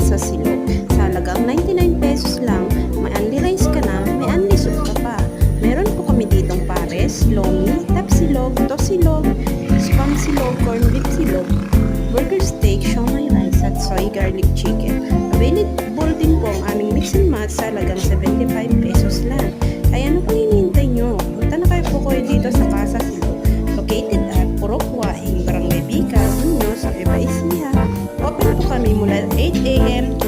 Casa Silog. Sa halagang 99 pesos lang, may unli rice ka na, may unli soup ka pa. Meron po kami ditong pares, lomi, tapsilog, tosilog, spam silog, corned beef silog, burger steak, siomai rice at soy garlic chicken. Available din po ang aming mix and match sa halagang 75 pesos lang. Kaya ano pang hinihintay nyo? Punta na kayo po dito sa Casa Silog, located at Purok Waing, Barangay Bicaz, Muñoz, Nueva Ecija. Open po kami mula 8 a.m.